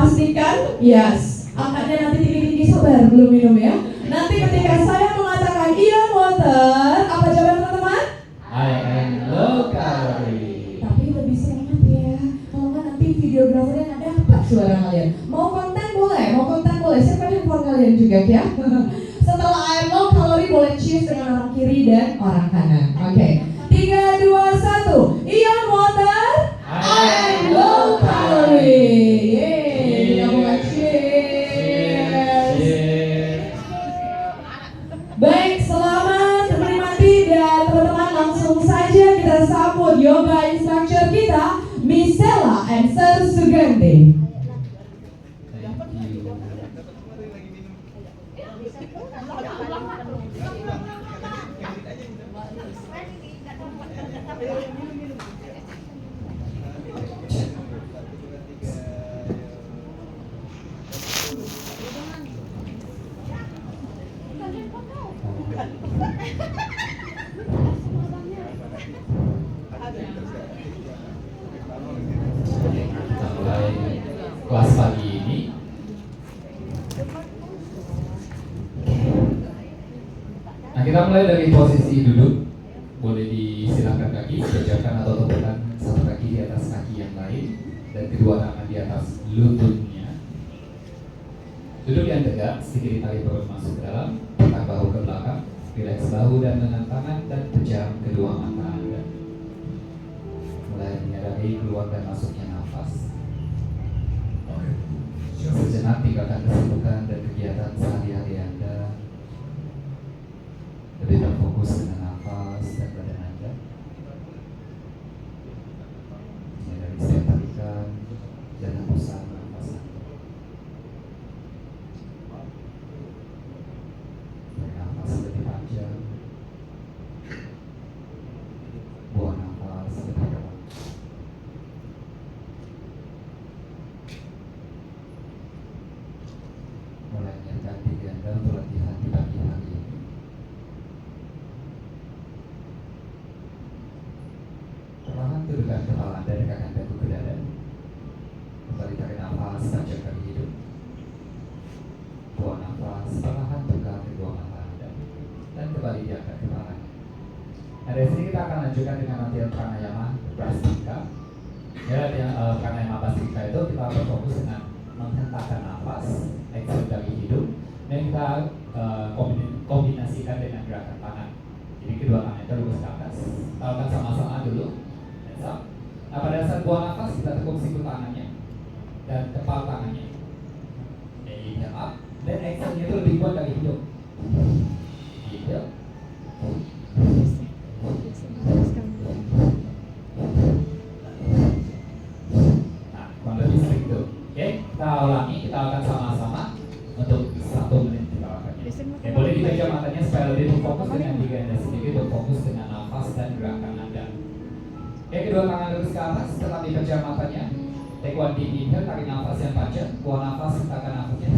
pastikan, yes, angkatnya nanti tinggi-tinggi, sabar, belum minum ya. Nanti ketika saya mengatakan Ion Water, apa jawaban teman-teman? I am low calorie. Tapi lebih semangat ya, kalau nggak nanti videografernya nggak dapat suara kalian. Mau konten boleh, siapkan handphone kalian juga ya. Setelah I am low calorie boleh cheers dengan orang kiri dan orang kanan. Oke, 3, 2, 1, Ion Water, I am low calorie. Yeay, kita buka cheers. Baik, selamat menikmati dan teman-teman langsung saja kita sambut yoga instructor kita, Miss Sela and Sir Sugandi. Kelas pagi ini nah, kita mulai dari posisi duduk. Boleh disilakan kaki dijajarkan atau tempatkan satu kaki di atas kaki yang lain dan kedua tangan di atas lututnya. Duduk yang tegak, sedikit tarik perut masuk ke dalam, tekan bahu ke belakang, rileks bahu dan lengan tangan dan pejam kedua mata Anda. Mulai menyadari keluar dan masuknya nafas. Sejenak tinggalkan kesibukan dan kegiatan sehari-hari Anda. Lebih terfokus dengan nafas dan badan Anda. Menyadari setiap tarikan dan hembusan nafas Anda. Bernafas lebih panjang. Buang nafas lebih dalam. Mulai menyiapkan diri Anda untuk latihan di pagi hari ini. Perlahan turunkan kepala Anda, dekatkan dagu ke dada. Kembali tarik nafas panjang dari hidung. Buang nafas, perlahan buka kedua mata Anda dan kembali diangkat kepalanya. Nah, dari sini kita akan lanjutkan dengan latihan pranayama Bhastrika. Ya, latihan pranayama Bhastrika itu kita berfokus dengan menghentakkan nafas, exhale dari hidung, dan kita kombinasikan dengan gerakan tangan. Jadi kedua tangan kita lurus ke atas, lakukan sama-sama dulu. Nah, pada saat buang nafas kita tekuk siku tangannya dan kepala tangannya. Inhale up, dan exhale-nya itu lebih kuat dari hidung. Inhale. Nah, kurang lebih sering tuh. Oke, kita ulangi, kita akan sama-sama untuk 1 menit kita lakukannya. Oke, boleh dipejam matanya supaya lebih berfokus dengan diri Anda sendiri, berfokus dengan nafas dan gerakan Anda. Oke, kedua tangan lurus ke atas, tetap dipejam matanya. Take one deep inhale, tarik nafas yang panjang, buang nafas, hentakan nafasnya.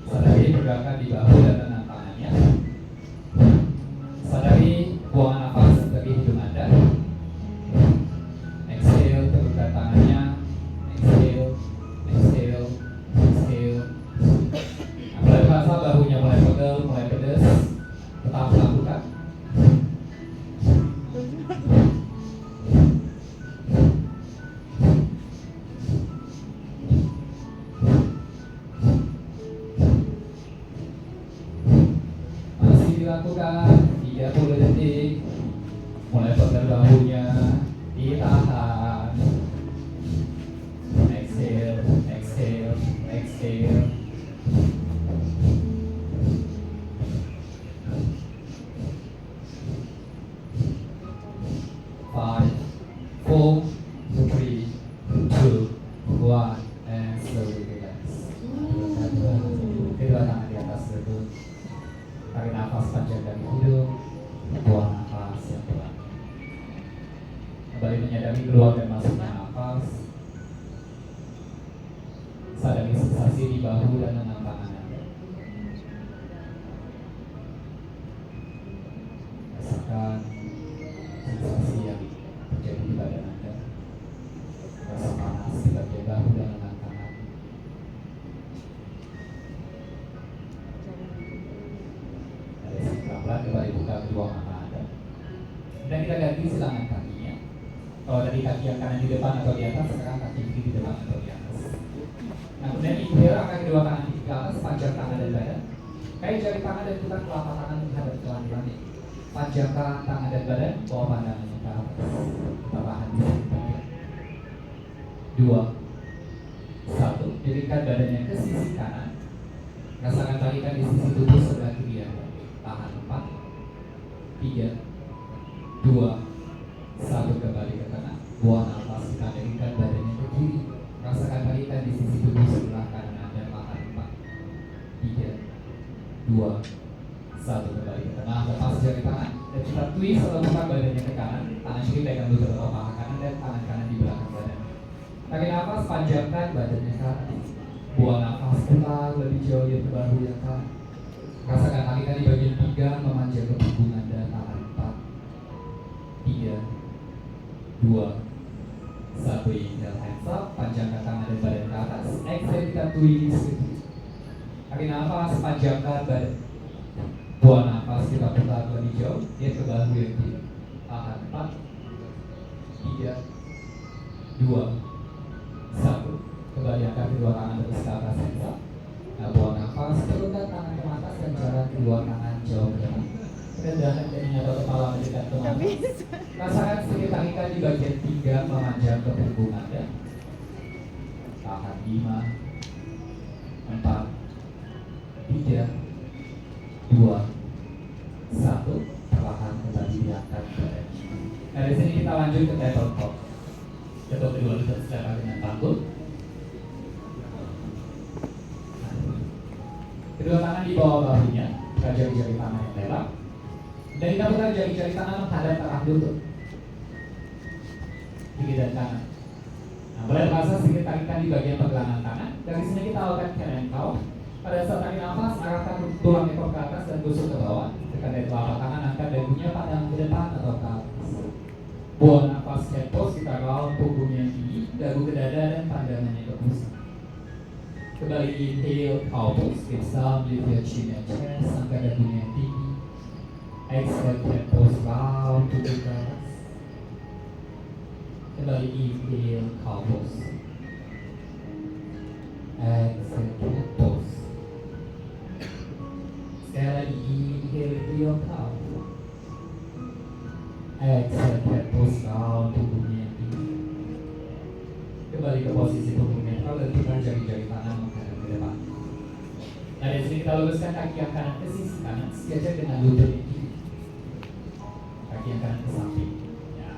Sadari pergerakan di bahu dan lengan tangannya. Sadari buangan nafas dari hidung Anda. Exhale, tegukkan tangannya. Exhale, exhale, exhale. Nah, mulai terasa bahunya mulai pegel, mulai pedes. Tetap lakukan. Masih dilakukan 30 detik. Mulai pegel bahunya, ditahan. Exhale, exhale, exhale. 5, 4, 3, 2, 1, and slowly relax. Kedua tangan di atas lutut. Tarik nafas panjang dari hidung, buang nafas yang pelan. Kembali menyadari keluar dan masuknya nafas. Sadari sensasi di bahu dan lengan tangan Anda. rasakan sensasi yang terjadi di badan Anda. Rasa panas di bagian bahu dan lengan kanan. Ada pelan-pelan kembali buka kedua mata Anda. Dan kita ganti silangan kakinya. Kalau tadi kaki yang kanan di depan atau di atas, sekarang kaki kiri di depan atau di atas. Nah, kemudian inhale, angkat kedua tangan kiri ke atas, panjang tangan dan badan. Kayak jari tangan dan putar telapak tangan menghadap ke langit. Panjangkan tangan dan badan, bawa pandangannya ke atas. Kita tahan di sini. 2, 1, dirikan badannya ke sisi kanan. Rasakan tarikan di sisi tubuh sebelah kiri Anda. Tahan 4, 3, 2, 1, kembali ke tengah. Buang nafas, kita dirikan badannya ke kiri. Rasakan tarikan di sisi tubuh sebelah kanan Anda. Tahan 4, 3, 2, 1, kembali ke tengah. Lepas jari tangan dan kita twist atau buka badannya ke kanan. Tangan kiri pegang lutut atau paha kanan dan tangan kanan di belakang badan. Tarik nafas, panjangkan badannya ke atas. Buang nafas, putar lebih jauh di bahu yang kanan. Rasakan tarikan di bagian pinggang memanjang ke punggung Anda. Tahan 4, 3, 2, 1, inhale, hands up. Panjangkan tangan dan badan ke atas. Exhale, kita twist. Tarik nafas, panjangkan badan. Buang nafas, kita putar lebih jauh. Lihat ke bahu yang kiri. Tahan 4, 3, 2, 1. Kembali angkat kedua tangan terus ke atas, hands up. Nah, buang nafas, turunkan tangan ke atas dan jalan kedua tangan jauh ke depan. Rendahkan jadinya atau kepala mendekat ke mata. Rasakan sedikit tarikan di bagian pinggang memanjang ke punggung Anda. Tahan 5, 4, 3, 2, 1. Perlahan kembali diangkat badan. Nah, dari sini kita lanjut ke tabletop. Ketuk kedua lutut sejajar dengan panggul. Kedua tangan di bawah bahunya, kita jari-jari tangan yang lebar. Dan kita putar jari-jari tangan menghadap ke arah lutut. Kiri dan kanan. Nah, mulai terasa sedikit tarikan di bagian pergelangan tangan. Dari sini kita lakukan cat and cow. Pada saat tarik nafas, arahkan tulang ekor ke atas dan busuk ke bawah. Tekan dari telapak tangan, angkat dagunya pandang ke depan atau ke atas. Buang nafas head pose, kita round punggungnya tinggi, dagu ke dada dan pandangannya ke pusat. Kembali inhale, cow pose, lift down, lift your chin and chest, angkat dagunya tinggi. Exhale, head pose, round punggung ke atas. Kembali inhale, cow pose. Exhale, head pose. Sekali lagi inhale, your cow. Exhale, head pose, round punggungnya tinggi. Kembali ke posisi punggung netral dan putar jari-jari tangan menghadap ke depan. Nah, dari sini kita luruskan kaki yang kanan ke sisi kanan, sejajar dengan lutut yang kiri. Kaki yang kanan ke samping. Ya.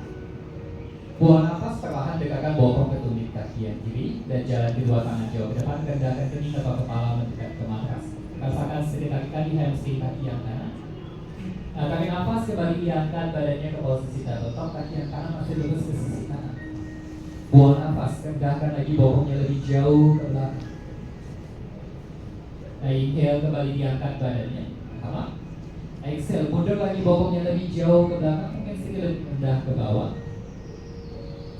Buang nafas, perlahan dekatkan bokong ke tumit kaki yang kiri dan jalan kedua tangan jauh ke depan, rendahkan kening atau kepala mendekat ke matras. Rasakan sedikit kaki hamstring kaki yang kanan. Nah, tarik nafas, kembali diangkat badannya ke posisi tabletop, kaki yang kanan masih lurus ke sisi kanan. Buang nafas, rendahkan lagi bokongnya lebih jauh ke belakang. Nah, inhale, kembali diangkat badannya. Sama. Exhale, mundur lagi bokongnya lebih jauh ke belakang, mungkin sedikit lebih rendah ke bawah.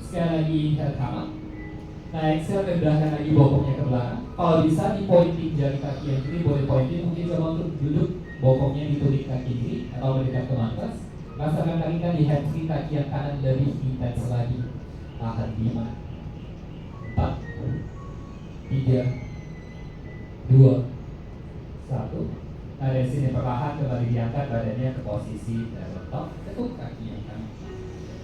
Sekali lagi inhale, sama. Nah, exhale, rendahkan lagi bokongnya ke belakang. Kalau bisa di pointing jari kaki yang kiri, boleh pointing, mungkin coba untuk duduk bokongnya di tulik kaki kiri atau mendekat ke matras. Rasakan tarikan di hamstring kaki yang kanan lebih intens lagi. Tahan 5, 4, 3, 2, 1. Nah, dari sini perlahan kembali diangkat badannya ke posisi tabletop. Ketuk kaki yang kanan.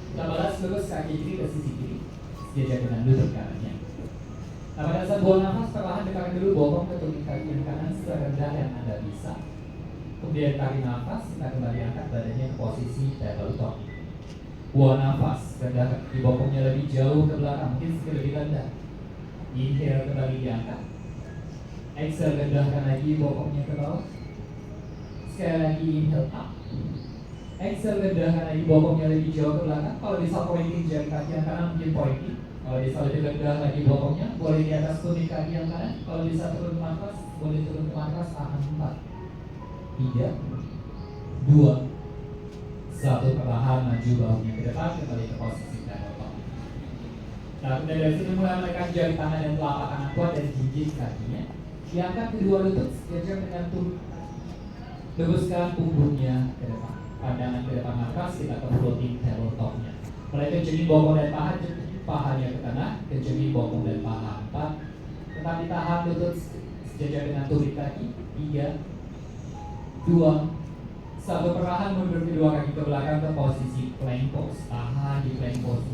Kita balas lurus kaki kiri ke sisi kiri, sejajar dengan lutut kanannya. Nah, pada saat buang nafas, perlahan dekatkan dulu bokong ke tumit kaki yang kanan serendah yang Anda bisa. Kemudian tarik nafas, kita kembali angkat badannya ke posisi tabletop. Buang nafas, rendahkan di bokongnya lebih jauh ke belakang, mungkin sedikit lebih rendah. Inhale, kembali diangkat. Exhale, rendahkan lagi bokongnya ke bawah. Sekali lagi inhale up. Exhale, rendahkan lagi bokongnya lebih jauh ke belakang. Kalau bisa pointing jari kaki yang kanan, mungkin pointing. Kalau bisa lebih rendah lagi bokongnya, boleh di atas tumit kaki yang kanan. Kalau bisa turun ke matras, boleh turun ke matras. Tahan 4, 3, 2, Satu, perlahan maju bahunya ke depan, kembali ke posisi tabletop. Nah, kemudian dari sini mulai menekan jari tangan dan telapak tangan kuat dan jinjit kakinya. Diangkat kedua lutut sejajar dengan tubuh. Luruskan punggungnya ke depan. Pandangan ke depan matras, kita ke floating tabletopnya. Mulai kencengin bokong dan paha, pahanya ke tengah, kencengin bokong dan paha. 4. Tetap ditahan lutut sejajar dengan tumit kaki. 3, 2, 1. Perlahan mundur kedua kaki ke belakang ke posisi plank pose. Tahan di plank pose.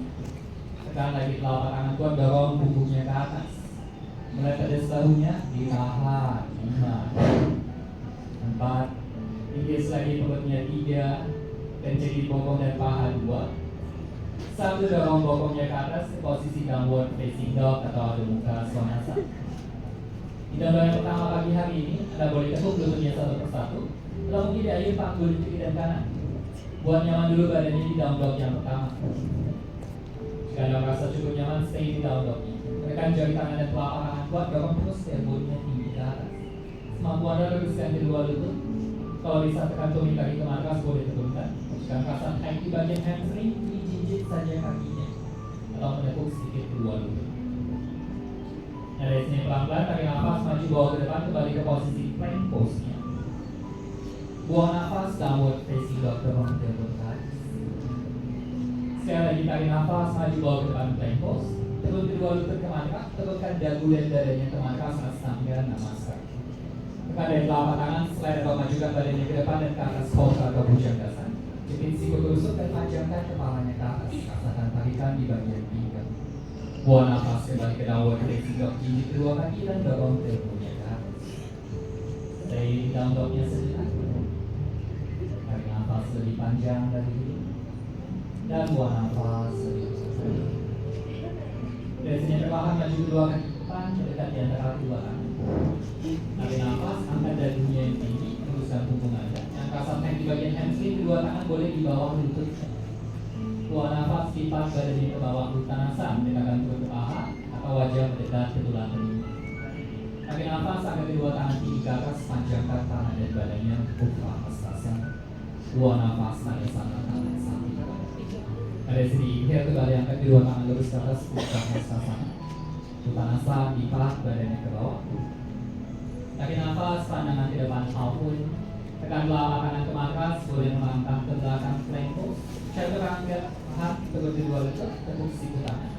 Tekan lagi telapak tangan kuat, dorong punggungnya ke atas. Mulai pedas bahunya, ditahan. 5, 4, tingkis lagi perutnya. 3, kencengin bokong dan paha. 2, 1. Dorong bokongnya ke atas ke posisi downward facing dog atau adu muka swanasa. Di gambar yang pertama pagi hari ini, Anda boleh tekuk lututnya satu persatu. Lalu mungkin diayun panggul di kiri dan kanan. Buat nyaman dulu badannya di down dog yang pertama. Jika Anda merasa cukup nyaman, stay di down dog-nya. Tekan jari tangan dan telapak tangan kuat, dorong terus elbow-nya tinggi ke atas. Semampu Anda luruskan kedua lutut. Kalau bisa tekan tumit kaki ke matras, boleh turunkan. Jika merasa naik di bagian hamstring, dijinjit saja kakinya. Atau menekuk sedikit kedua lutut. Nah, dari sini pelan-pelan tarik nafas, maju bawa ke depan, kembali ke posisi plank pose-nya. Buang nafas, downward facing dog, dorong elbow ke atas. Sekali lagi tarik nafas, maju bawa ke depan plank pose. Turun kedua lutut ke matras, turunkan dagu dan dadanya ke matras, astanga namaskar. Tekan dari telapak tangan, slide atau majukan badannya ke depan dan ke atas kota atau bhujangasan. Jepit siku tusuk dan panjangkan kepalanya ke atas. Rasakan tarikan di bagian pinggang. Buang nafas, kembali ke downward facing dog, jinjit kedua kaki dan dorong elbow-nya ke atas. Stay di down dog-nya sejenak. Tarik nafas lebih panjang dari ini. Dan buang nafas lebih panjang. Dari sini perlahan maju kedua kaki depan, mendekat di antara kedua tangan. Tarik nafas, angkat dagunya yang tinggi, luruskan punggung Anda. Yang kasar naik di bagian hamstring, kedua tangan boleh di bawah lutut. Buang nafas, lipat badannya ke bawah uttanasana, mendekatkan perut ke paha atau wajah mendekat ke tulang belakang. Tarik nafas, angkat kedua tangan tinggi ke atas, panjangkan tangan dan badannya untuk Uttanasana. Buang nafas, pada sana tangan samping. Dari sini inhale, kembali angkat kedua tangan lurus ke atas, Uttanasana. Uttanasana, lipat badannya ke bawah. Tarik nafas, pandangan ke depan maupun tekan telapak tangan ke matras, boleh melangkah ke belakang plank pose. Cari rangga paha, turun kedua lutut, tekuk siku tangan.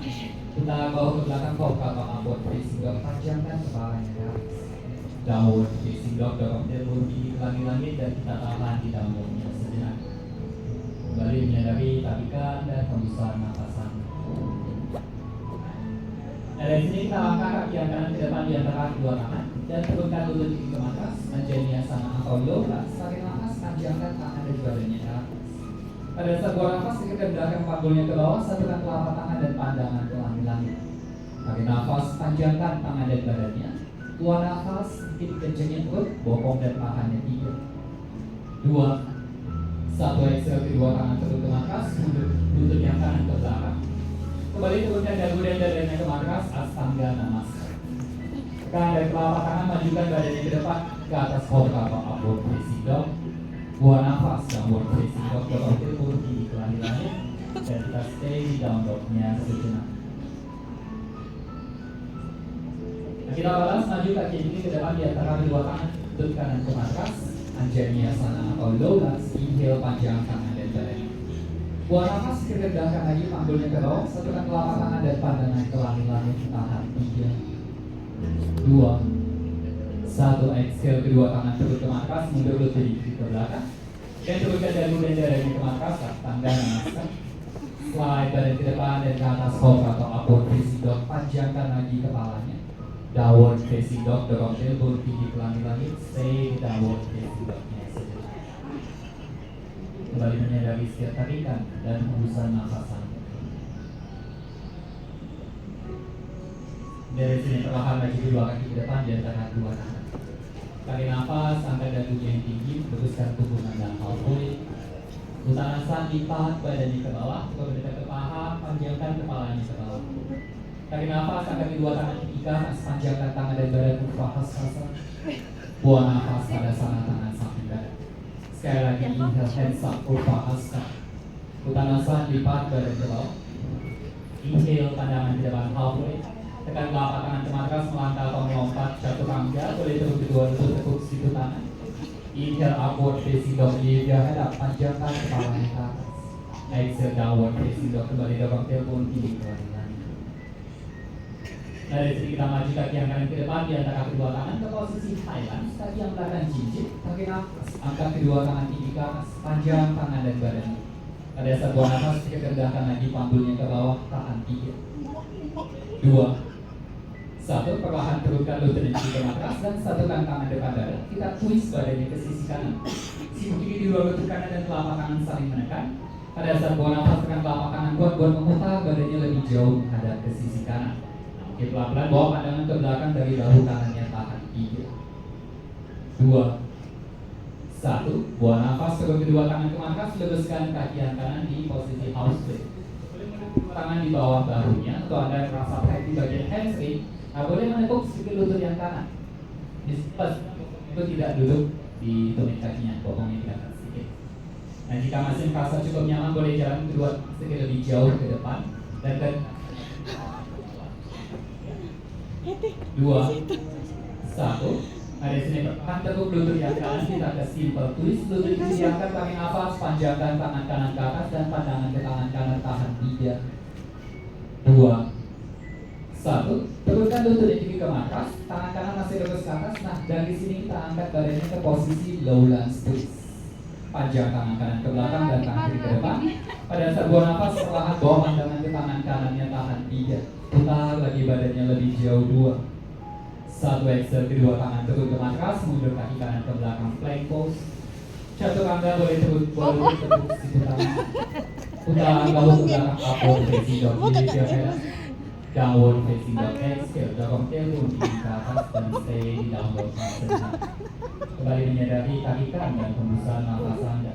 Kita bawa ke belakang kau atau upward facing dog, panjangkan kepalanya ke atas. Downward facing dog, dorong elbow tinggi ke langit-langit dan kita tahan di down dog-nya sejenak. Kembali menyadari tarikan dan hembusan napasan. Nah, dari sini kita angkat kaki yang kanan ke depan di antara kedua tangan dan turunkan lutut kiri ke matras, Anjaneyasana atau yoga. Tarik nafas, panjangkan tangan dan badannya ke atas. Pada saat buang nafas, kita kendalikan panggulnya ke bawah, satukan telapak tangan dan pandangan ke langit-langit. Tarik nafas, panjangkan tangan dan badannya. Buang nafas, sedikit kencengin perut, bokong dan pahanya. 3, 2, 1. Exhale, kedua tangan turun ke matras, lutut yang kanan ke belakang. Kembali turunkan dagu dan dadanya ke matras, astanga namaskar. Tekan dari telapak tangan, majukan badannya ke depan, ke atas kota atau upward facing dog. Buang nafas, downward facing dog, dorong elbow tinggi ke langit-langit dan kita stay di down dog-nya sejenak. Nah, kita balas maju kaki ini ke depan di antara kedua tangan, lutut kanan ke matras, Anjaneyasana atau low-lunge. Inhale, panjang tangan dan badan. Buang nafas, kendalikan lagi panggulnya ke bawah, satukan telapak tangan dan pandangan ke langit-langit. Tahan. 3, 2, 1. Exhale, kedua tangan turun ke matras, mundur lutut ke belakang dan turunkan dagu dan dadanya ke matras, astanga namaskar. Slide badan ke depan dan ke atas kota atau upward facing dog, panjangkan lagi kepalanya. Downward facing dog, dorong elbow tinggi ke langit-langit, stay di downward facing dog-nya sejenak. Kembali menyadari setiap tarikan dan hembusan napasan. Dari sini perlahan maju kedua kaki ke depan di antara dua tangan. Tarik nafas, angkat dagunya yang tinggi, luruskan punggung Anda halfway. Uttanasana, lipat badannya ke bawah, mendekat ke paha, panjangkan kepalanya ke bawah. Tarik nafas, angkat kedua tangan tinggi ke atas, panjangkan tangan dan badan Uttanasana. Buang nafas, pada sana tangan samping badan. Sekali lagi inhale, hands up, Upahasta. Uttanasana, lipat badan ke bawah. Inhale, pandangan ke depan, halfway. Tekan telapak tangan ke matras, melangkah atau melompat, chaturanga. Boleh terus kedua lutut tekuk siku tangan. Inhale, upward facing dog, lift your head up, panjangkan kepalanya ke atas. Exhale, downward facing dog, kembali dorong tailbone kiri ke kanan. Dari sini kita maju kaki yang kanan ke depan, di antara kedua tangan ke posisi Highland, kaki yang belakang jinjit, tarik nafas, angkat kedua tangan tinggi ke atas, panjang tangan dan badan. Pada saat buang nafas, kita rendahkan lagi panggulnya ke bawah, tahan 3, 2, 1, perlahan turunkan lutut dan kaki ke matras dan satukan tangan depan dada. Kita twist badannya ke sisi kanan. Siku kiri di luar lutut kanan dan telapak tangan saling menekan. Pada saat buang nafas, tekan telapak tangan kuat buat memutar badannya lebih jauh menghadap ke sisi kanan. Oke, pelan-pelan bawa pandangan ke belakang dari bahu kanannya, tahan 3, 2, 1. Buang nafas, turun kedua tangan ke matras, luruskan kaki yang kanan di posisi house split. Boleh menekuk tangan di bawah bahunya atau Anda merasa tight di bagian hamstring. Nah, boleh menekuk sedikit lutut yang kanan. Itu tidak duduk di tumit kakinya, bokongnya tidak akan sedikit. Nah, jika masih merasa cukup nyaman, boleh jalan kedua sedikit lebih jauh ke depan dan ke 2, 1. Ada sini pertahan tekuk lutut yang kanan, kita ke simple twist. Lutut kiri diangkat, tarik nafas, panjangkan tangan kanan ke atas dan pandangan ke tangan kanan, tahan 3, 2, 1. Turunkan lutut kiri ke matras, tangan kanan masih lurus ke atas. Nah, dari sini kita angkat badannya ke posisi lowlands twist. Panjang tangan kanan ke belakang dan tangan kiri ke depan. Pada saat buang nafas, perlahan bawa pandangan ke tangan kanannya, tahan 3. Putar lagi badannya lebih jauh, 2, 1. Exhale, kedua tangan turun ke matras, mundur kaki kanan ke belakang, plank pose. Chaturanga boleh turun, boleh tekuk siku tangan. Putar bahu ke belakang, upward facing dog, lift your head up. Downward facing dog, exhale, dorong tailbone kiri ke atas dan stay di downward sebentar. Kembali menyadari tarikan dan hembusan nafas Anda.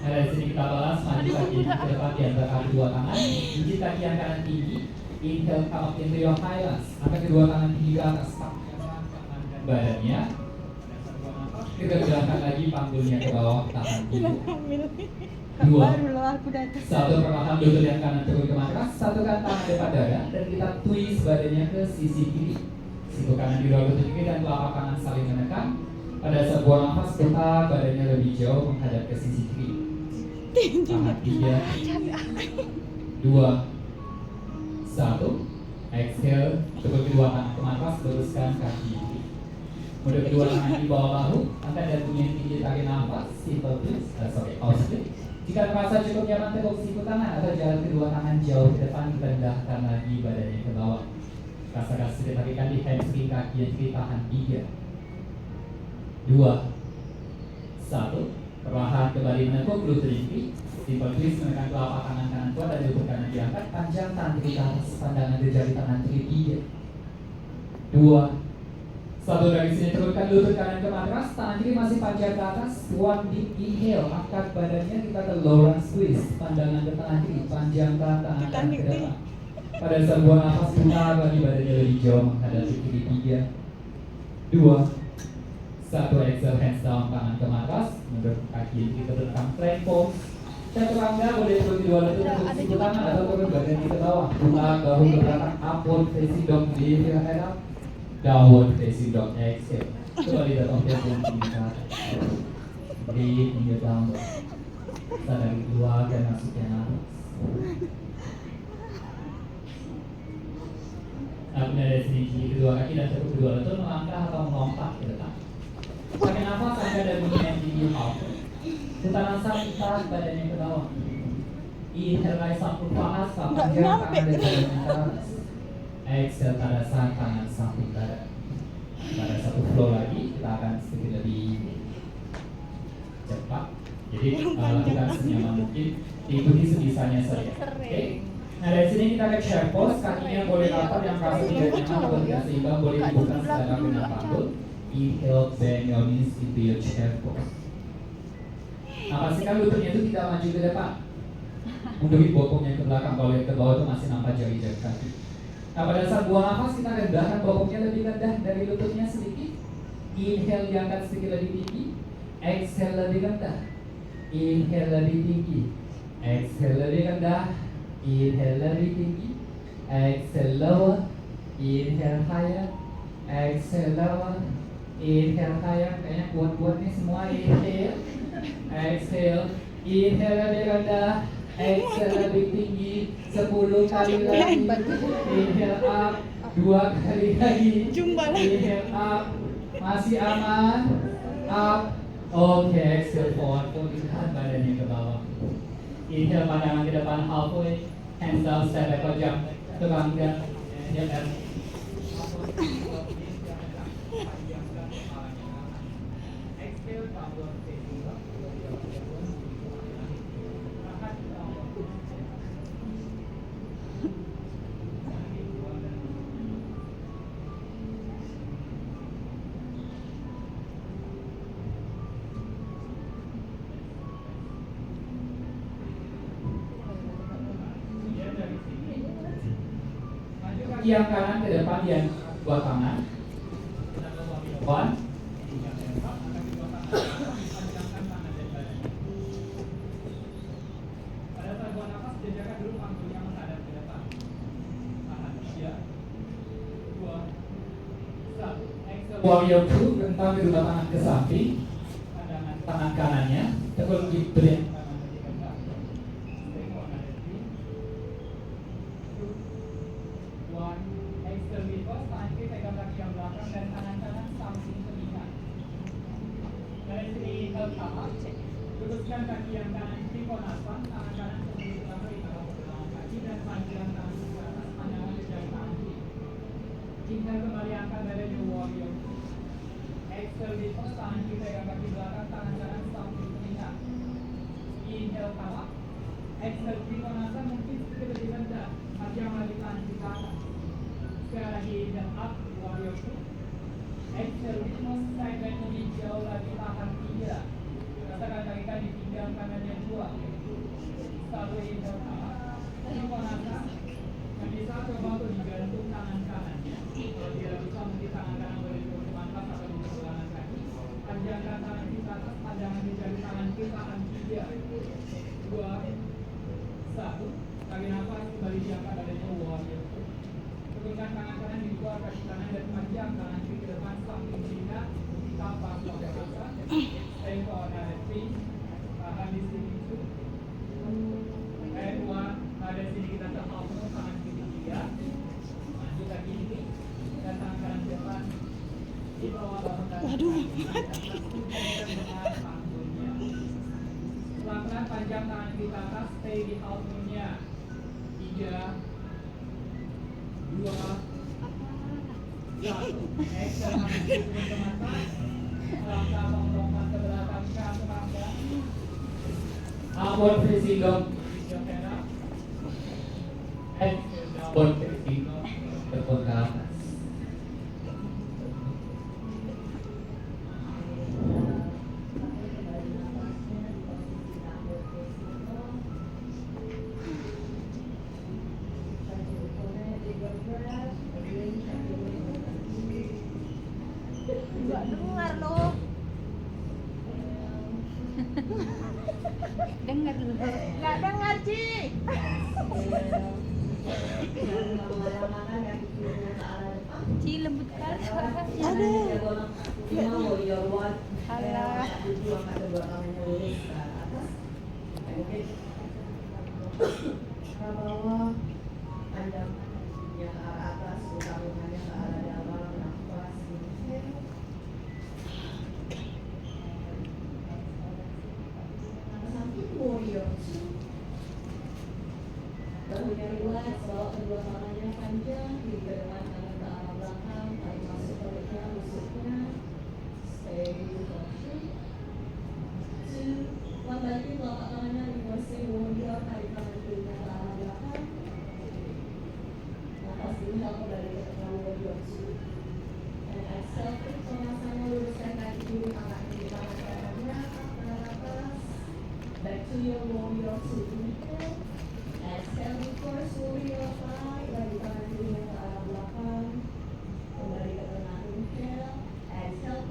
Nah, dari sini kita balas, maju kaki ke depan di antara kedua tangan, gigit kaki yang kanan tinggi. Inhale, come up into your highlands. Angkat kedua tangan tinggi ke atas, badannya. Kita gerakan lagi panggulnya ke bawah, tahan 3, 2, 1. Perlahan lutut yang kanan turun ke matras, satukan tangan depan dada dan kita twist badannya ke sisi kiri. Siku kanan di luar lutut kiri dan telapak tangan saling menekan. Pada saat buang nafas, putar badannya lebih jauh menghadap ke sisi kiri. Tahan 3, 2, 1. Exhale, turun kedua tangan ke matras, luruskan kaki kiri. Mundur kedua tangan di bawah bahu, angkat jantungnya tinggi, tarik nafas, simple twist, house split. Jika merasa cukup nyaman, tekuk siku tangan atau jalan kedua tangan jauh ke depan, rendahkan lagi badannya ke bawah. Rasakan sedikit tarikan di hamstring kaki yang kiri, tahan 3, 2, 1. Perlahan kembali menekuk lutut kiri. Simple twist, menekan telapak tangan kanan kuat dan lutut kanan diangkat, panjang tangan kiri ke atas, pandangan ke jari tangan kiri, 3, 2, 1. Dari sini turunkan lutut kanan ke matras, tangan kiri masih panjang ke atas. 1 deep inhale, angkat badannya, kita ke lowlands twist, pandangan ke tangan kiri, panjangkan tangan kanan ke depan. Pada saat buang nafas, putar lagi badannya lebih jauh menghadap kiri, 3, 2, 1. Exhale, hands down, tangan ke matras, mundur kaki kita belakang, plank pose. Chaturanga boleh turun kedua lutut untuk siku tangan atau turun badannya ke bawah. Putar bahu ke belakang, upward facing dog, lift your head up. Downward facing dog, exhale. Kembali datang ke puncak. Breathe in your downward. Sadari keluar dan masuknya nafas. Nah, dari sini kiri kedua kaki dan tekuk kedua lutut, melangkah atau melompat ke depan. Pakai nafas, angkat dan bunyi yang tinggi, halfway. Uttanasana, tarik badannya ke bawah. Inhale, rise up, Upahasta, panjang tangan dan badannya ke atas. Exhale, tadasana, tangan samping dada. Pada satu flow lagi, kita akan sedikit lebih cepat. Jadi lakukan senyaman mungkin, ikuti sebisanya saja. Oke? Nah, dari sini kita ke chair pose, kakinya boleh rapat, yang merasa tidak nyaman atau tidak seimbang boleh dibuka secara dengan panggul. Inhale, bend your knees into your chair pose. Nah, pastikan lututnya itu tidak maju ke depan. Munduri bokongnya ke belakang, kalau yang ke bawah itu masih nampak jari-jari kaki. Nah, pada saat buang nafas, kita rendahkan bokongnya lebih rendah dari lututnya sedikit. Inhale diangkat sedikit lebih tinggi. Exhale lebih rendah. Inhale lebih tinggi. Exhale lebih rendah. Inhale lebih tinggi. Exhale lower. Inhale higher. Exhale lower. Inhale higher. Kayaknya kuat-kuat nih semua. Inhale. Exhale. Inhale lebih rendah. Exhale lebih tinggi. 10 kali lagi. Inhale up. 2 kali lagi. Inhale up. Masih aman. Up. Oke, exhale forward. Lihat badannya ke bawah. Inhale pandangan ke depan halfway. Hands down, step back or jump. Terbangkan. Inhale and exhale downward facing up. Kaki yang kanan ke depan yang dua tangan. One. Pada saat buang nafas, jaga dulu panggungnya menghadap ke depan. Tahan. 3, 2, 1. Exhale. Warrior 2, rentang kedua tangan ke samping. Pandangan tangan kanannya. Tekuk beri. Exhale reverse, tangan kiri pegang kaki yang belakang dan tangan kanan samping telinga. Dari sini inhale tahap, luruskan kaki yang kanan Trikonasana, tangan kanan sebelum belakang di tengah pergelangan kaki dan panjang tangan ke atas, pandangan ke jari tangan kiri. Inhale kembali angkat dari warrior. Exhale reverse, tangan kiri pegang kaki belakang, tangan kanan samping telinga. Inhale tahap. Exhale Trikonasana mungkin sedikit lebih rendah, panjang lagi tangan kiri ke atas. Sekali lagi inhale up, warrior 2. Exhale reverse, side bend lebih jauh lagi, tahan 3. Rasakan kaki kaki pinggang kanannya 2. Satu inhale up, Trikonasana. Yang bisa coba untuk digantung tangan kanannya. Kalau tidak bisa mungkin tangan kanan boleh dikurung atas atau di pergelangan kaki. Panjangkan tangan kiri ke atas, pandangan di jari tangan kiri, tahan 3, 2, 1. Tarik nafas, kembali diangkat dari warrior 2. Turunkan tangan kanan di luar kaki kanan dan panjang tangan kiri ke depan samping telinga tanpa keluar rasa. Stay for another 3. Tahan di sini 2. And 1. Ada sini kita half penuh tangan kiri 3. Maju kaki ini dan tangan kanan ke depan. Di bawah bahu kanan. Pelan-pelan panjang tangan kiri ke atas. Stay di half penuhnya. 3, 2, 1. Exhale, teman-teman. Langkah melompat ke belakang, langkah. Upward facing dog. Upward facing dog. Tekuk ke atas. Nggak dengar loh. Dengar loh. Nggak dengar Ci. Ci lembut kali suaranya. Aduh. Alah. Ke bawah, panjang yang ke arah atas, utamanya ke arah dalam, nafas, inhale. Samping warrior 2. Bahunya luas, bawa kedua tangannya panjang, kiri ke depan, kanan ke arah belakang, tarik masuk perutnya, rusuknya. Stay for 3, 2, 1. Lagi telapak tangannya reversing warrior, tarik tangan kirinya ke arah belakang. Nafas inhale kembali ke tengah warrior 2. And exhale, Trikonasana, luruskan kaki kiri, angkat kiri tangan kanannya, ke atas. Back to your warrior 2. Inhale. Exhale, reverse warrior 5. Lagi tangan kirinya ke arah belakang. Kembali ke tengah, inhale. Exhale,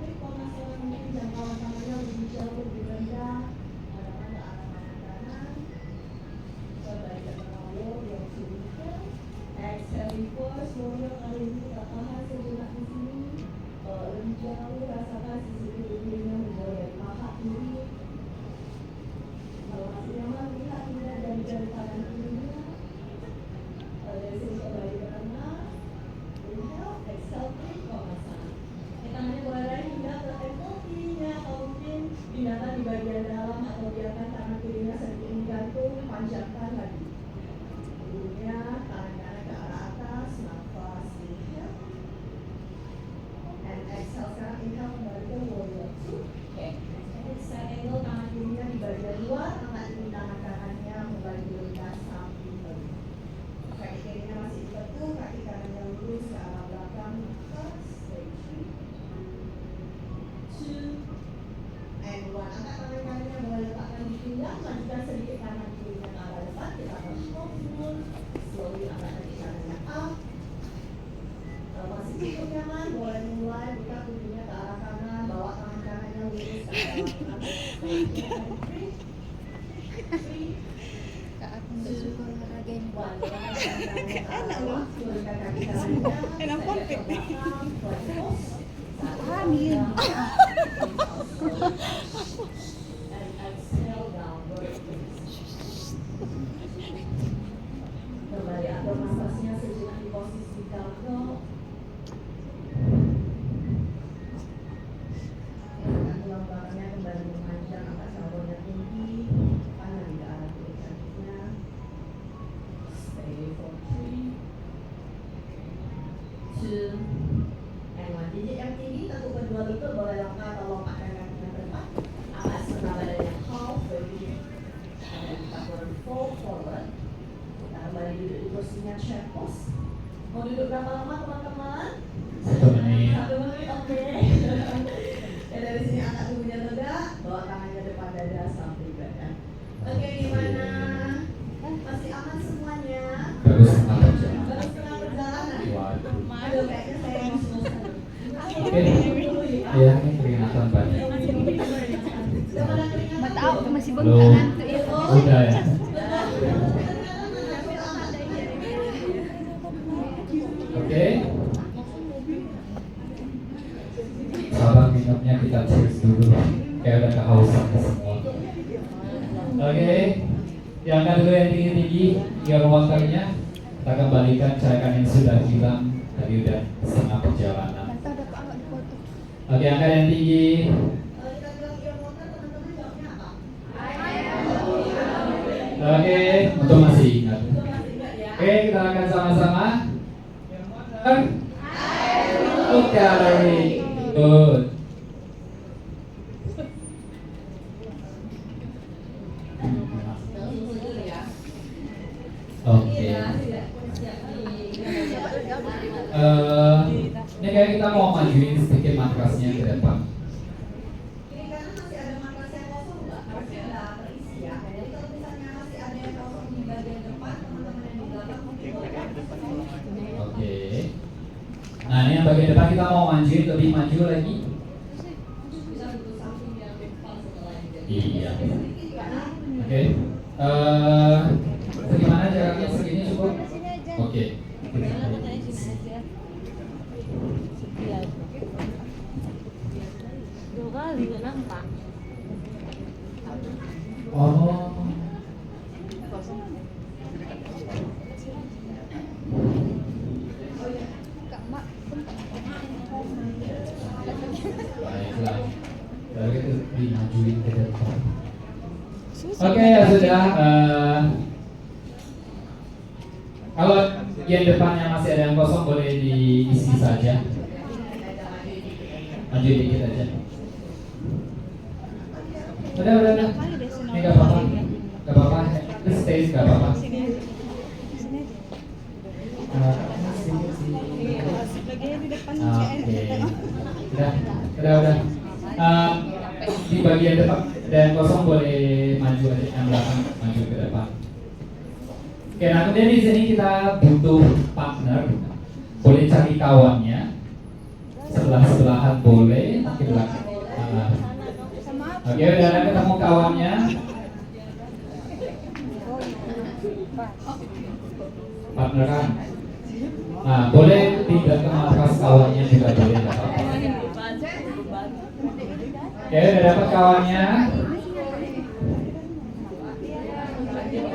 Kak, aku nggak suka olahragain Enak konflik. hamil. Kembali atur nafasnya sejenak di posisi kalko. Angkat tulang belakangnya kembali memanjang, angkat saldonya tinggi, pandang ke arah kiri kakinya. Stay for 3, 2, and 1. Jijik yang tinggi, tekuk kedua lutut, boleh langkah atau lompatkan kakinya ke depan. Angkat setengah badannya halfway. Dan kita fold forward. Kita kembali duduk di posisinya chair pose. Mau duduk berapa lama teman-teman? 1 menit. 1 menit, oke. Ya dari sini angkat tubuhnya tegak, bawa tangannya depan dada sampai badan. Oke, gimana? Masih aman semuanya? Baru setengah jam. Baru setengah perjalanan. Waduh. Aduh, kayaknya saya mau selesai. Oke. Ya, ini peringatan banyak. Udah pada keringat? Nggak tahu masih Belum. bengkak ngantuk ya. Udah ya. Oke. Sabar minumnya kita cheers dulu. Kayak udah kehausan semua. Oke. Diangkat dulu yang tinggi-tinggi. Your waternya. Kita kembalikan cairan yang sudah hilang. Tadi udah setengah perjalanan. Nggak tahu dapat angkat di foto. Oke, angkat yang tinggi. Kalau kita bilang your water, teman-teman jawabnya apa? Oke, untuk masih ingat. Itu masih ingat ya? Oke, kita akan sama-sama. Oke, good. Oke. Ini kayak kita mau majuin sedikit matrasnya ke depan. Kiri kanan masih ada matras yang kosong nggak? Harusnya nggak terisi ya. Jadi kalau misalnya masih ada yang kosong di bagian depan, teman-teman yang di belakang mungkin boleh. Oke. Nah, ini yang bagian depan kita mau majuin, lebih maju lagi. Bisa duduk samping yang depan setelah yang jadi. Iya. Sedikit kanan. Oke. Bagaimana jaraknya segini cukup? Sini aja. Oke. Sini aja. Lihat. 2 kali nggak nampak. Oh. Kak Mak. Baiklah. Lalu itu dimajuin ke depan. Oke, ya sudah. Kalau yang depannya masih ada yang kosong boleh diisi saja. Maju dikit aja. Udah. Ini gak apa-apa. Gak apa-apa. This stays gak apa-apa. Bagian di depan Oke. Udah. Di bagian depan dan kosong boleh maju aja, yang belakang maju ke depan. Oke, nah kemudian di sini kita butuh partner. Boleh cari kawannya. Sebelah-sebelahan boleh, di belakang. Oke, udah ada ketemu kawannya. Partner kan? Nah, boleh tidak ke matras kawannya juga boleh, nggak apa-apa. Oke, udah dapat kawannya?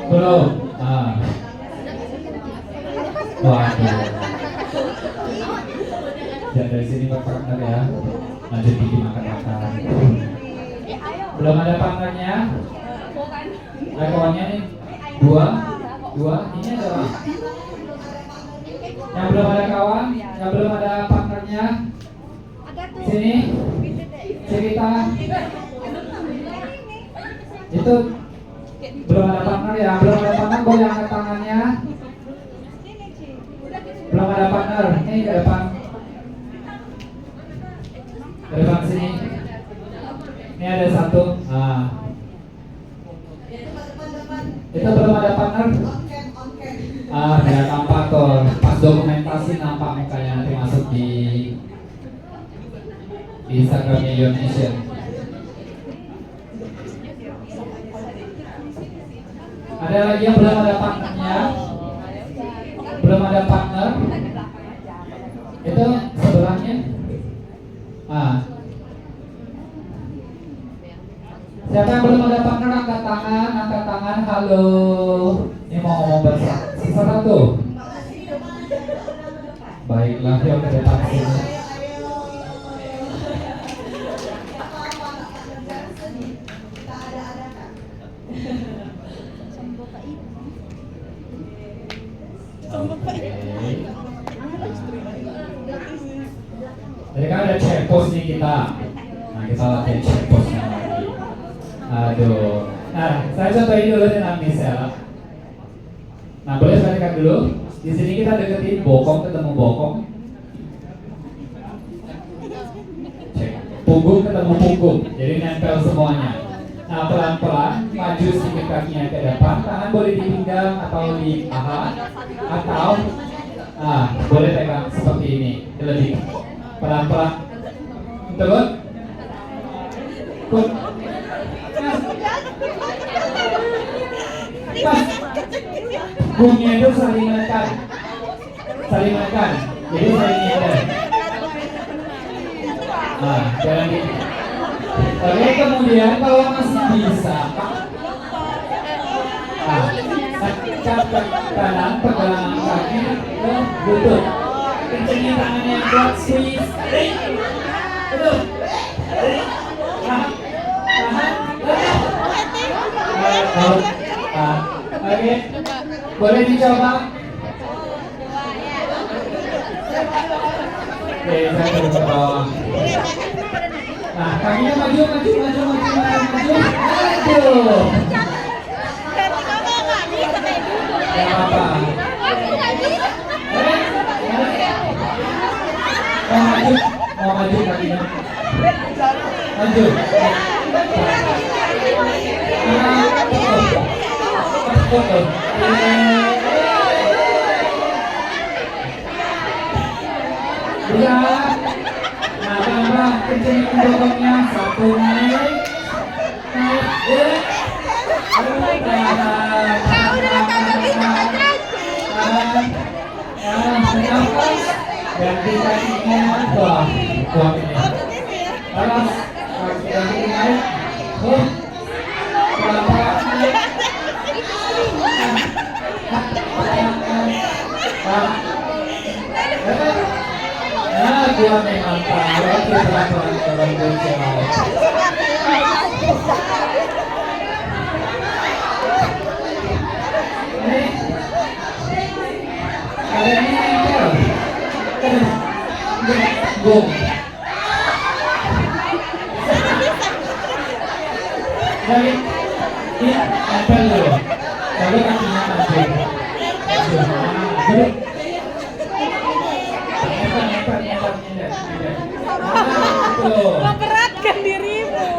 Belum? Waduh. Jangan dari sini partner ya. Lanjut bikin makan-makan. Belum ada partnernya? Ada kawannya nih? Dua? Ini ada apa? Yang belum ada kawan? Yang belum ada partnernya? Sini? Cerita? Itu belum ada partner ya? Belum ada partner boleh angkat tangannya? Belum ada partner? Ini ke depan. Ke depan sini. Ini ada satu. Nah. Itu belum ada partner? Biar nampak tuh. Pas dokumentasi nampak mukanya nanti masuk di Instagramnya Your Nation. Ada lagi yang belum ada partnernya? Belum ada partner? Itu sebelahnya. Ah. Siapa yang belum ada partner angkat tangan, angkat tangan. Halo. Ini mau ngomong bahasa satu. Baiklah, yuk ke depan sini. Jadi kan ada check post nih kita. Nah, kita latihan check postnya lagi. Aduh. Nah, saya contohin dulu dengan Michelle. Nah, boleh balikan dulu. Di sini kita deketin bokong ketemu bokong. Cek. Punggung ketemu punggung. Jadi nempel semuanya. Nah, pelan-pelan maju sedikit kakinya ke depan. Tangan boleh di pinggang atau di paha atau boleh pegang seperti ini. Lebih pelan-pelan. Terus. Pas. Punggungnya itu saling menekan. Saling menekan. Jadi saling menekan. Jangan gitu. Oke, kemudian kalau masih bisa, kaki kanan pegang kaki ke lutut. Kencengin tangannya yang kuat, squeeze. Betul. Tahan. Oke, boleh dicoba. Oke, saya turun ke bawah. Nah, kakinya maju. Aduh. Gak apa-apa. Mau maju kakinya. Maju. Bisa. Nah, tambah kencengin bokongnya. Satu naik. Ganti kakinya. Wah, kuat ini. Terus kaki naik. Pelan-pelan naik. Kuat nih, mantap. Oke, pelan-pelan turun ke bawah. Ada ini nempel. Gong. Jadi ini nempel dulu. Lalu kakinya maju. Duduk. Memberatkan dirimu.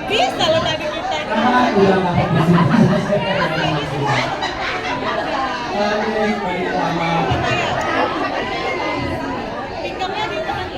Bisa loh tadi kita. Udah nggak di sini. Pinggangnya di tengah.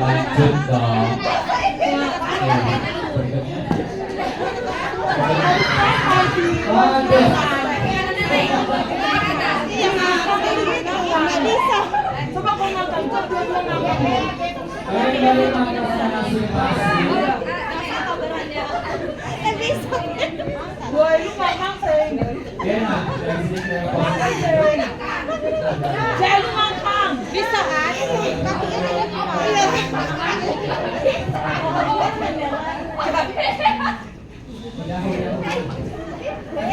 Lanjut dong. kembali matras masing-masing. Boy, lu ngomong sing. Enak, dari sini ke posisi. Saya lu ngomong. Bisa kan? Iya. Udah.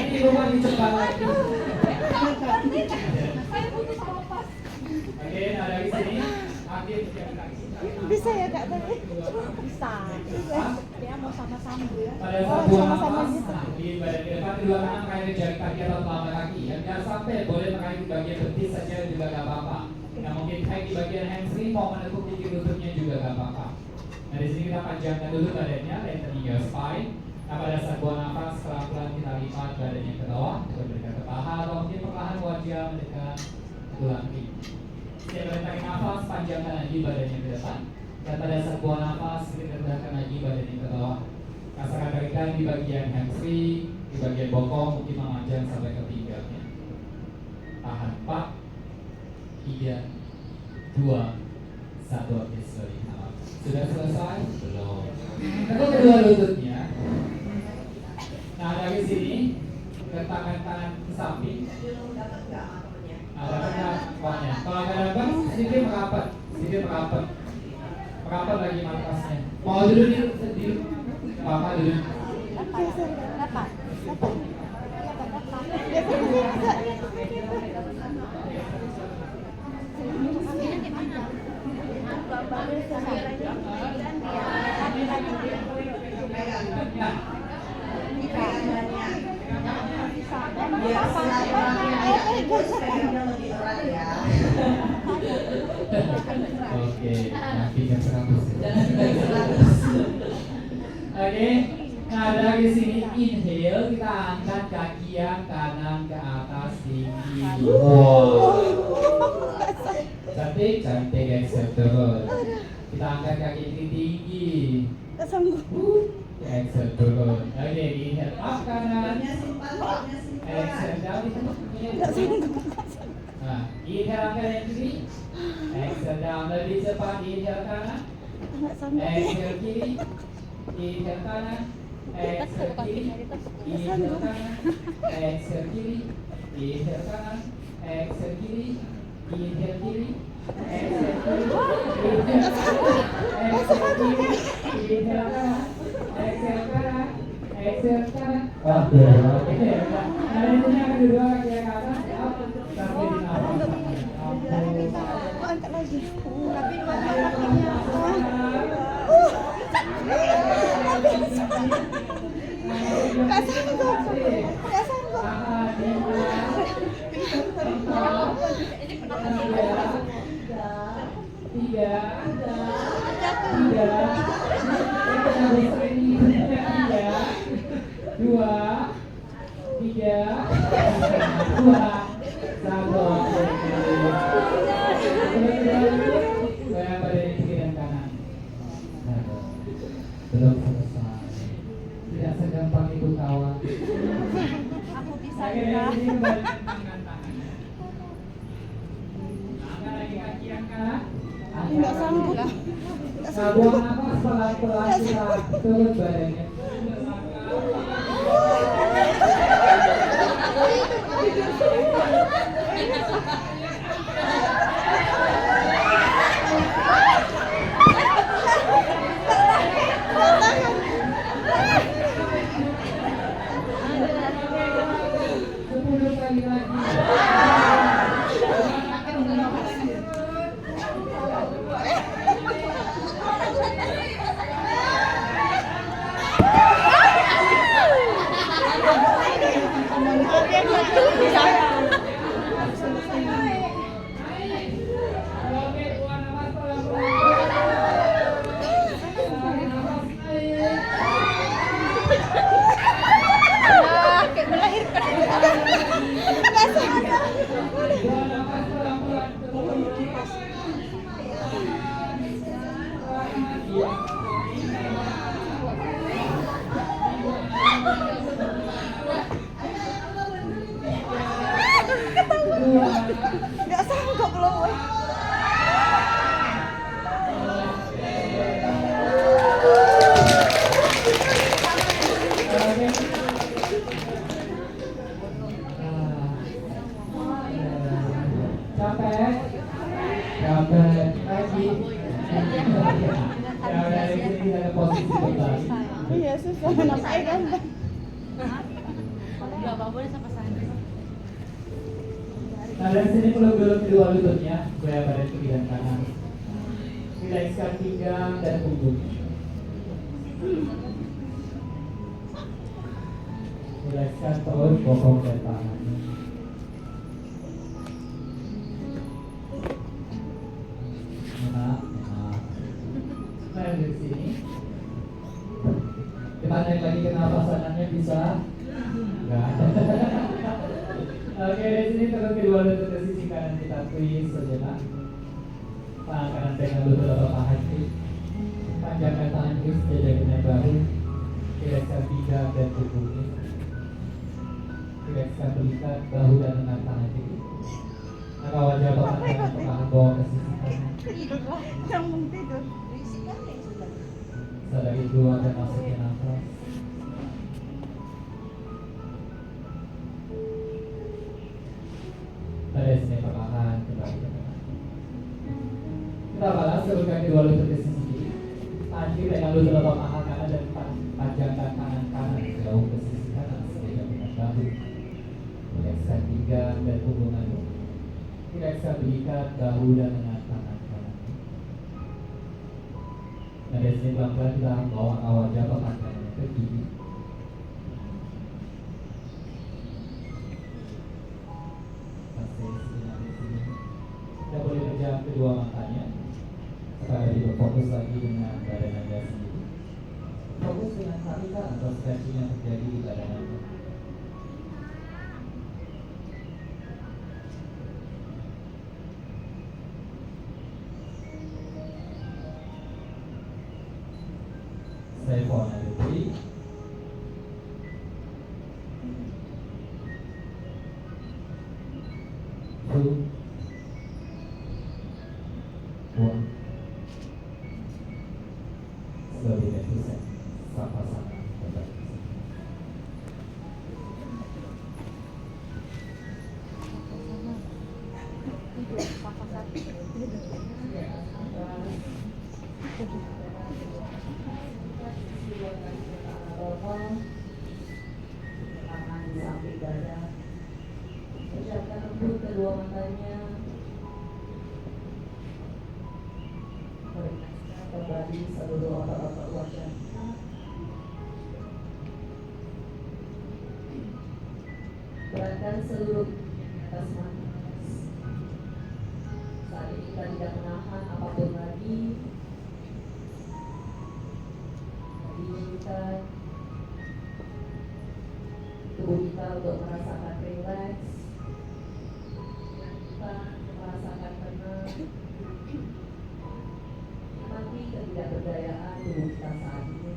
Ini rumah dicepat lagi. Oke, nah dari sini Akif yang kaki. Bisa ya Kak tadi? Bisa. Dia mau sama-sama. Pada saat buang nafas, di badan ke depan kedua tangan mengairi jari kaki atau telapak kaki. Yang jangan sampai boleh mengairi di bagian betis saja juga gak apa-apa. Yang mungkin kayak di bagian hamstring mau menekuk gigi lututnya juga gak apa-apa. Nah di sini kita panjangkan dulu badannya, lengthening your spine. Nah pada saat buang nafas, pelan-pelan kita lipat badannya ke bawah, mendekat ke paha atau mungkin perlahan wajah mendekat tulang kaki. Setiap kali tarik nafas, panjangkan lagi badannya ke depan. Dan pada saat buang nafas, kita rendahkan lagi badannya ke bawah. Rasakan tarikan di bagian hamstring, di bagian bokong, mungkin memanjang sampai ke pinggangnya. Tahan 4, 3, 2, 1. Oke, sorry. Sudah selesai? Belum. Tekuk kedua lututnya. Nah, dari sini, letakkan tangan ke samping. Ada pokoknya. Kalau nggak dapat, sedikit merapat, merapat lagi matrasnya. Mau dulu di Papa dulu. Oke, yakin 100. Oke, nah dari sini inhale, kita angkat kaki yang kanan ke atas tinggi. Wow, cantik, exhale turun. Kita angkat kaki ini tinggi. Exhale turun. Oke, inhale up kanan. Exhale down. Nah, inhale angkat yang kiri. Exhale down lebih cepat. Inhale kanan. Exhale kiri. Inhale kanan. Exhale kiri. Inhale kanan. Exhale kiri. Inhale kanan. Exhale kiri. Inhale kiri. Exhale kiri. Exhale kiri. Inhale kanan. Exhale kanan. Exhale kanan. Oke. Nah, ini yang kedua kaki yang atas. Sampai di nafas. Angkat lagi. Tapi Gak sanggup. Belum selesai. Tidak segampang itu kawan. Aku bisa Oke, ya. ini kembalikan tangan-tangan. Angkat lagi kaki yang kanan. Nggak sanggup. Nah, buang nafas pelan-pelan kita turun badannya. Iya susah namanya kan. Enggak apa-apa deh sama sana. Nah dari sini peluk dulu kedua lututnya, goyang badan kiri dan kanan. Rilekskan pinggang dan punggung. Rilekskan perut, bokong dan tangan. Enak. Nah dari sini. Kita naik lagi ke napasannya bisa? Enggak. Oke, dari sini turun kedua lutut ke sisi kanan, kita twist sejenak. Tangan kanan pegang lutut atau paha kiri. Panjangkan tangan kiri sejajar dengan bahu. Rilekskan pinggang dan punggung. Rilekskan belikat, bahu dan lengan tangan kiri. Angkat wajah tangan dengan perlahan bawa ke sisi kanan. Yang tidur. Sadari keluar dan masuknya nafas. Pada sini perlahan kembali ke kanan. Kita balas turunkan kedua lutut ke sisi kiri. Tangan kiri pegang lutut atau paha kanan dan panjangkan tangan kanan jauh ke sisi kanan sejajar dengan bahu. Rilekskan pinggang dan punggung anda. Rilekskan belikat, bahu dan lengan tangan kanan. Nah dari sini pelan-pelan kita bawa wajah tangan kanan ke kiri. Kita boleh pejam kedua matanya supaya lebih berfokus lagi dengan badan anda sendiri. Fokus dengan tarikan atau stretching yang terjadi di badan anda. Stay for another 3. 2. 1. Slowly let descend. Sapasana. Tangan di samping dada. Pejamkan lembut kedua matanya. Ringankan kembali seluruh otot-otot wajah. Beratkan seluruh atas nafas. Saat ini kita tidak menahan apapun lagi. Izinkan tubuh kita untuk merasakan rileks. Kita merasakan tenang. Nikmati ketidakberdayaan tubuh kita saat ini.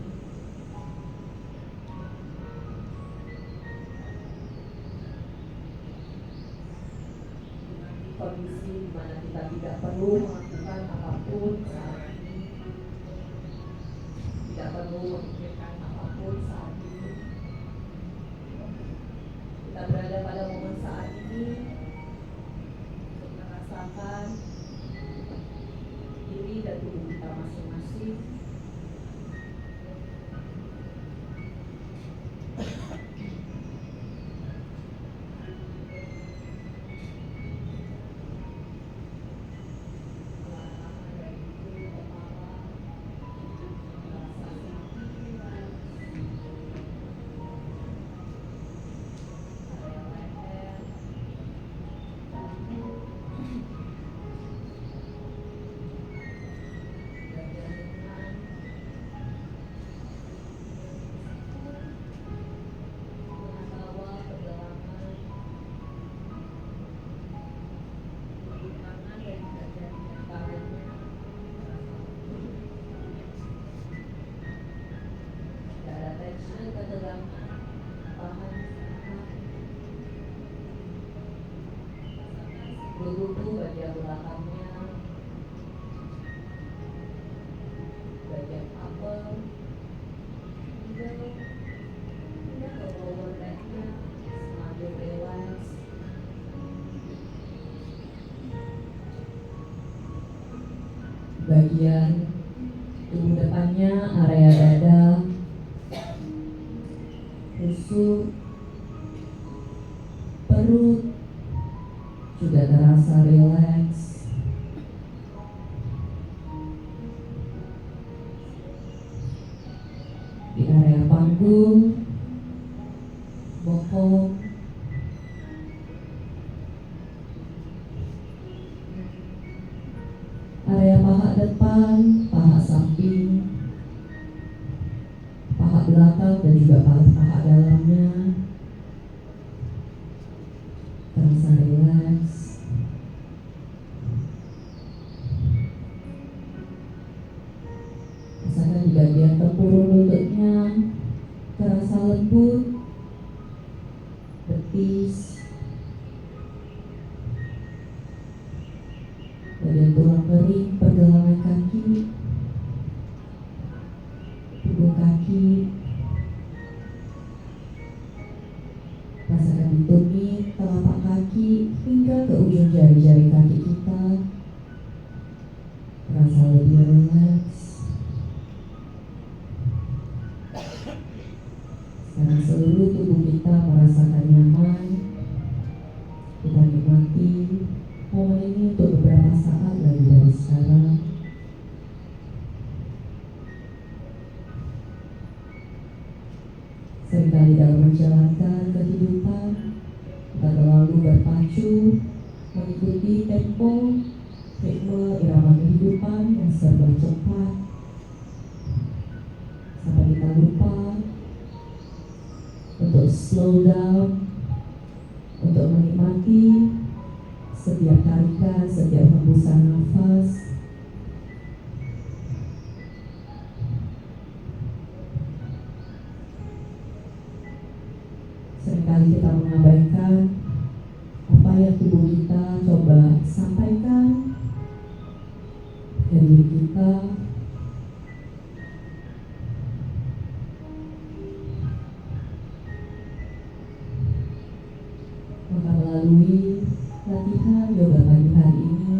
Kondisi di mana kita tidak perlu melakukan apapun saat ini, tidak perlu memikirkan apapun saat ini. Kita berada pada momen saat ini untuk merasakan diri dan tubuh kita masing-masing. Berlutu bagian belakangnya, bagian upper, middle, hingga ke lower back-nya semakin relax. Bagian tubuh depannya, area dada, masuk, perut juga terasa rileks. Di area panggung, bokong, area paha depan, paha samping, paha belakang dan juga paha dalamnya terasa rileks. Rasakan di bagian tempurung lututnya terasa lembut, betis, bagian tulang kering, pergelangan kaki, punggung kaki. Rasakan di tumit, telapak kaki hingga ke ujung jari-jari kaki kita terasa lebih rileks. Sekarang seluruh tubuh kita merasakan nyaman. Kita nikmati momen ini untuk beberapa saat lagi dari sekarang. Seringkali dalam menjalankan kehidupan kita terlalu berpacu mengikuti tempo, ritme, irama kehidupan yang serba cepat sampai kita lupa untuk slow down, untuk menikmati setiap tarikan, setiap hembusan nafas. Seringkali kita mengabaikan apa yang tubuh kita coba sampaikan ke diri kita. Maka melalui latihan yoga pagi hari ini,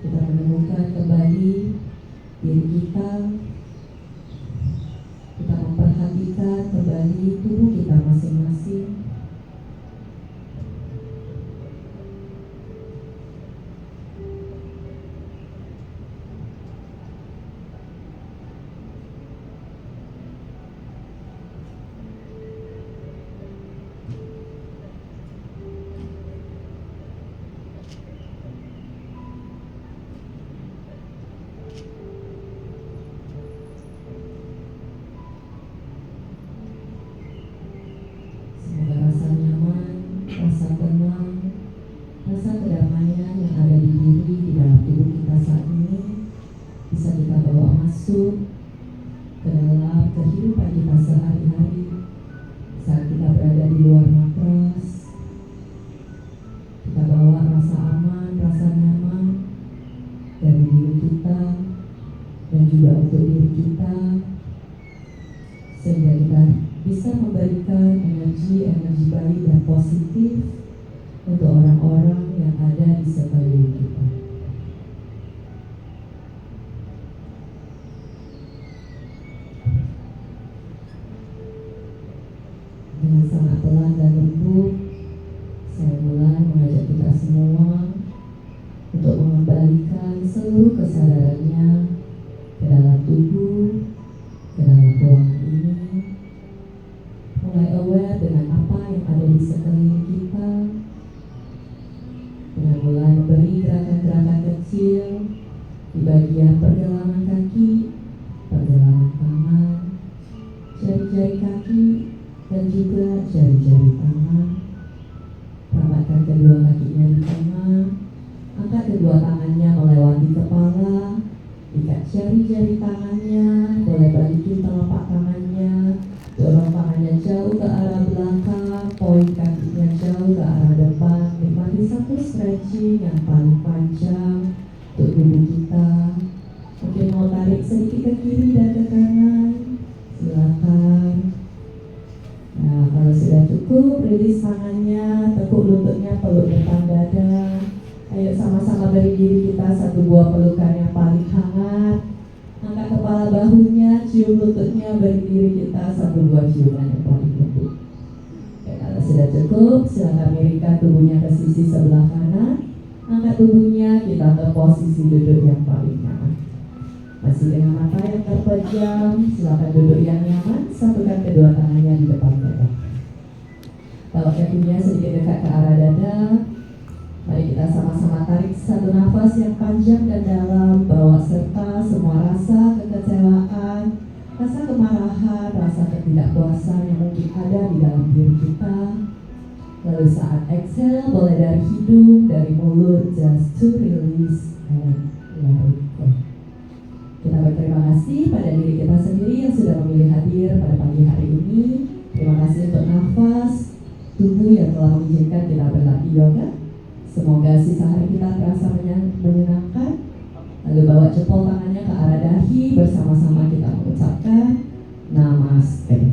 kita menemukan kembali diri kita. Kita memperhatikan kembali tubuh kita masing-masing. Semoga rasa nyaman, rasa tenang, rasa kedamaian yang ada di diri di dalam tubuh kita saat ini bisa kita bawa masuk ke dalam kehidupan kita sehari-hari. Saat kita berada di luar matras, kita bawa rasa aman, rasa nyaman dari diri kita dan juga untuk diri kita, sehingga kita bisa memberikan energi baik dan positif untuk orang-orang yang ada di sekeliling kita. Dengan sangat pelan dan lembut, saya mulai mengajak kita semua untuk mengembalikan seluruh kesadarannya ke dalam tubuh, ke dalam ruangan ini. Mulai aware dengan apa yang ada di sekeliling kita, dengan mulai memberi gerakan-gerakan kecil di bagian pergelangan kaki, pergelangan tangan, jari-jari kaki, dan juga jari-jari tangan. Rapatkan kedua kakinya di tengah, angkat kedua tangannya melewati kepala, ikat jari-jari tangannya, boleh balikin telapak tangannya, dorong tangannya jauh ke arah belakang, poin kakinya jauh ke arah depan. Nikmati satu stretching yang paling panjang untuk tubuh kita. Mungkin mau tarik sedikit ke kiri dan ke kanan, silakan. Nah, kalau sudah cukup, rilis tangannya, tekuk lututnya, peluk depan dada. Ayo sama-sama beri diri kita satu buah pelukan yang paling hangat. Angkat kepala kepala bahunya, cium lututnya, berdiri kita sambil buat ciuman yang paling lembut. Oke, kalau sudah cukup, silakan miringkan tubuhnya ke sisi sebelah kanan. Angkat tubuhnya, kita ke posisi duduk yang paling nyaman. Masih dengan mata yang terpejam, silakan duduk yang nyaman. Satukan kedua tangannya di depan dada. Bawa kakinya sedikit dekat ke arah dada. Mari kita sama-sama tarik satu nafas yang panjang dan dalam. Bawa serta semua rasa kekecewaan, rasa kemarahan, rasa ketidakpuasan yang mungkin ada di dalam diri kita. Lalu saat exhale, boleh dari hidung, dari mulut, just to release and let it go. Kita berterima kasih pada diri kita sendiri yang sudah memilih hadir pada pagi hari ini. Terima kasih untuk nafas tubuh yang telah mengizinkan kita berlatih yoga. Semoga sisa hari kita terasa menyenangkan. Lalu bawa jempol tangannya ke arah dahi, bersama-sama kita mengucapkan Namaste.